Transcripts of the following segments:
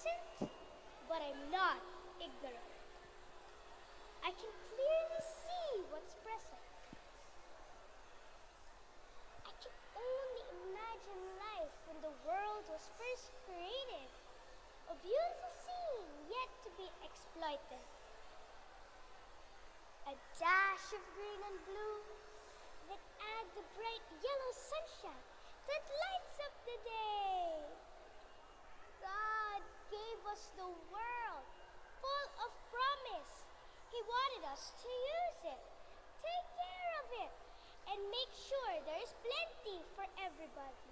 innocent, but I'm not ignorant. I can clearly see what's present. I can only imagine life when the world was first created, a beautiful scene yet to be exploited. A dash of green and blue that add the bright yellow sunshine that lights up the day. God gave us the world full of promise. He wanted us to use it, take care of it, and make sure there is plenty for everybody.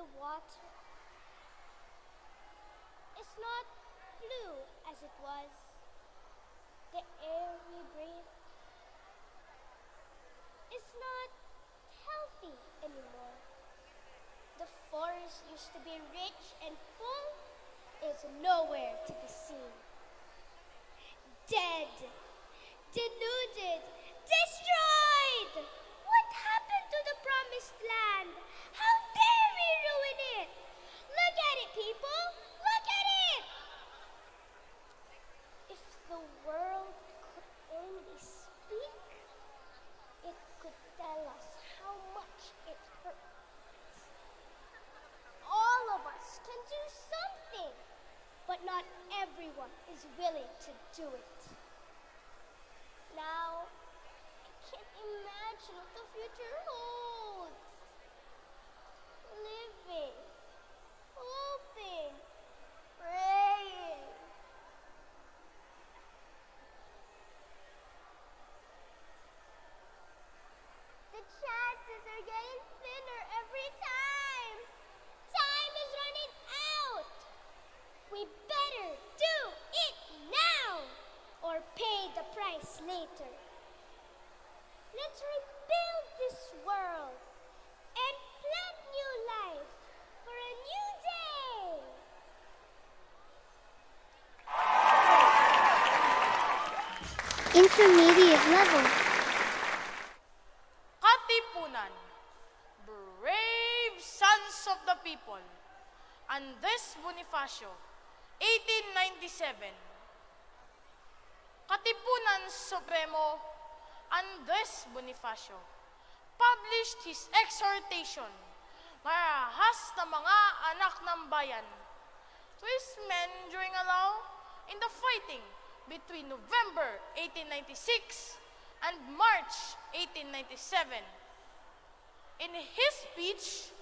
The water is not blue as it was. The air we breathe is not healthy anymore. The forest used to be rich and full is nowhere to be seen. Dead, denuded, destroyed! What happened to the promised land? How dare we ruin it? Look at it, people! Look at it! If the world could only speak, it could tell us how much it hurts. All of us can do something, but not everyone is willing to do it. Now, I can't imagine what the future holds. Living, hoping, praying. The chances are getting thinner every time. Time is running out. We better do it now or pay the price later. Let's rebuild this world and plant new life for a new day. Intermediate level. Katipunan, brave sons of the people. Andres Bonifacio, 1897. Katipunan Supremo Andres Bonifacio published his exhortation, marahas na mga anak ng bayan, to his men during a lull in the fighting between November 1896 and March 1897. In his speech,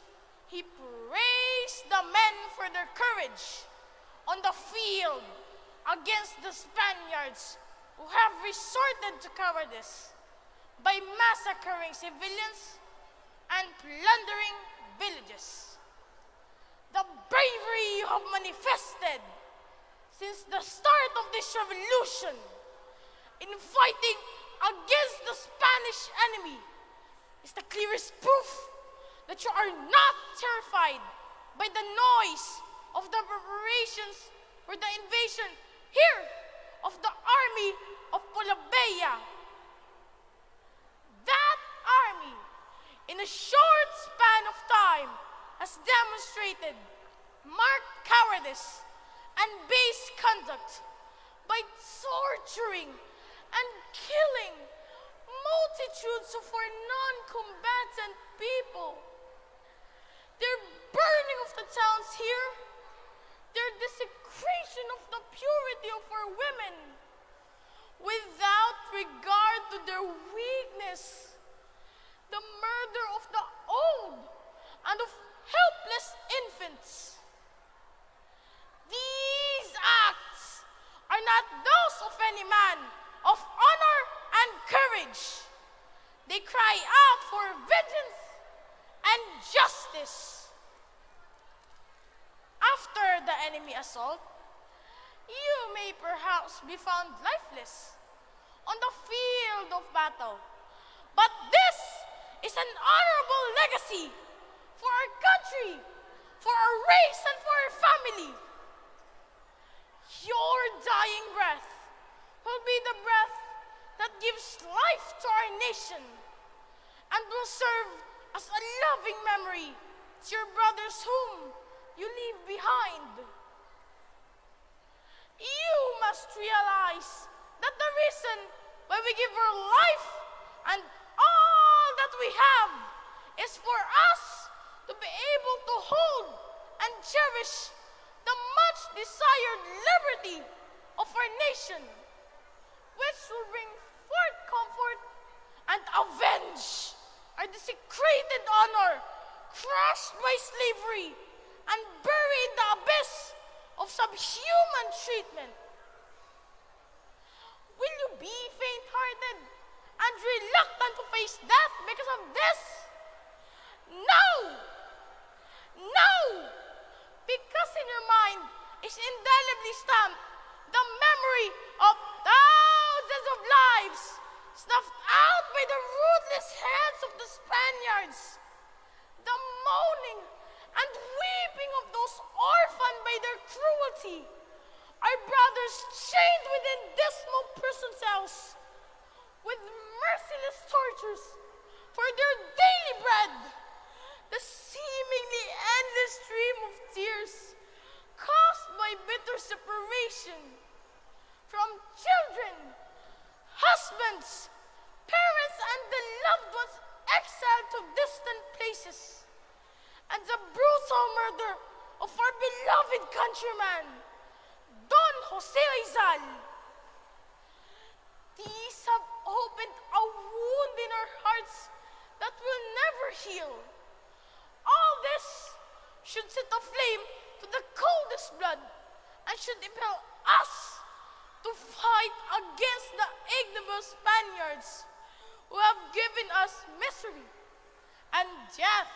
he praised the men for their courage on the field against the Spaniards who have resorted to cowardice by massacring civilians and plundering villages. The bravery you have manifested since the start of this revolution in fighting against the Spanish enemy is the clearest proof that you are not terrified by the noise of the preparations for the invasion here of the army of Polabella. That army, in a short span of time, has demonstrated marked cowardice and base conduct by torturing and killing multitudes of our non-combatant people. Their burning of the towns here, their desecration of the purity of our women, without regard to their weakness, the murder of the old and of helpless infants. These acts are not those of any man of honor and courage. They cry out for vengeance and justice. After the enemy assault, you may perhaps be found lifeless on the field of battle. But this is an honorable legacy for our country, for our race, and for our family. Your dying breath will be the breath that gives life to our nation and will serve as a loving memory to your brothers whom you leave behind. You must realize that the reason why we give our life and all that we have is for us to be able to hold and cherish the much desired liberty of our nation, which will bring forth comfort and avenge our desecrated honor crushed by slavery and buried in the abyss of subhuman treatment. Will you be faint-hearted and reluctant to face death because of this? No! No! Because in your mind is indelibly stamped the memory of thousands of lives snuffed out by the ruthless hands of the Spaniards, the moaning and weeping of those orphaned by their cruelty, our brothers chained within dismal prison cells with merciless tortures for their daily bread, the seemingly endless stream of tears caused by bitter separation from children, husbands, parents, and the loved ones exiled to distant places, and the brutal murder of our beloved countryman, Don Jose Rizal. These have opened a wound in our hearts that will never heal. All this should set a flame to the coldest blood and should impel us to fight against the ignoble Spaniards who have given us misery and death.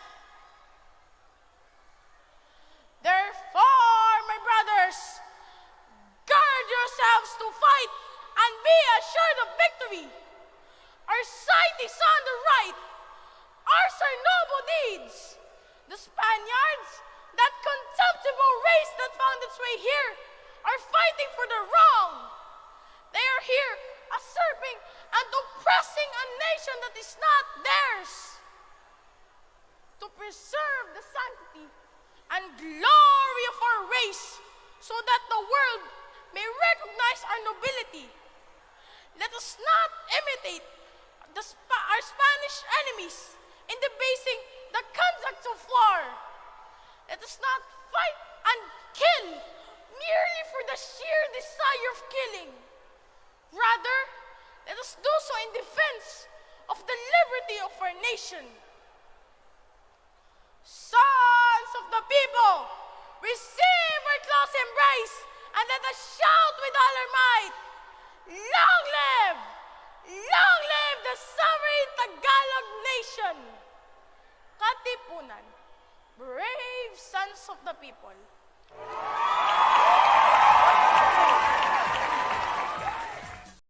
Therefore, my brothers, guard yourselves to fight and be assured of victory. Our sight is on the right. Ours are noble deeds. The Spaniards, that contemptible race that found its way here, are fighting for the wrong. They are here usurping and oppressing a nation that is not theirs. To preserve the sanctity and glory of our race so that the world may recognize our nobility, let us not imitate our Spanish enemies in debasing the conduct of war. Let us not fight and kill merely for the sheer desire of killing. Rather, let us do so in defense of the liberty of our nation. Sons of the people, receive our close embrace and let us shout with all our might, long live the sovereign Tagalog nation! Katipunan, brave sons of the people.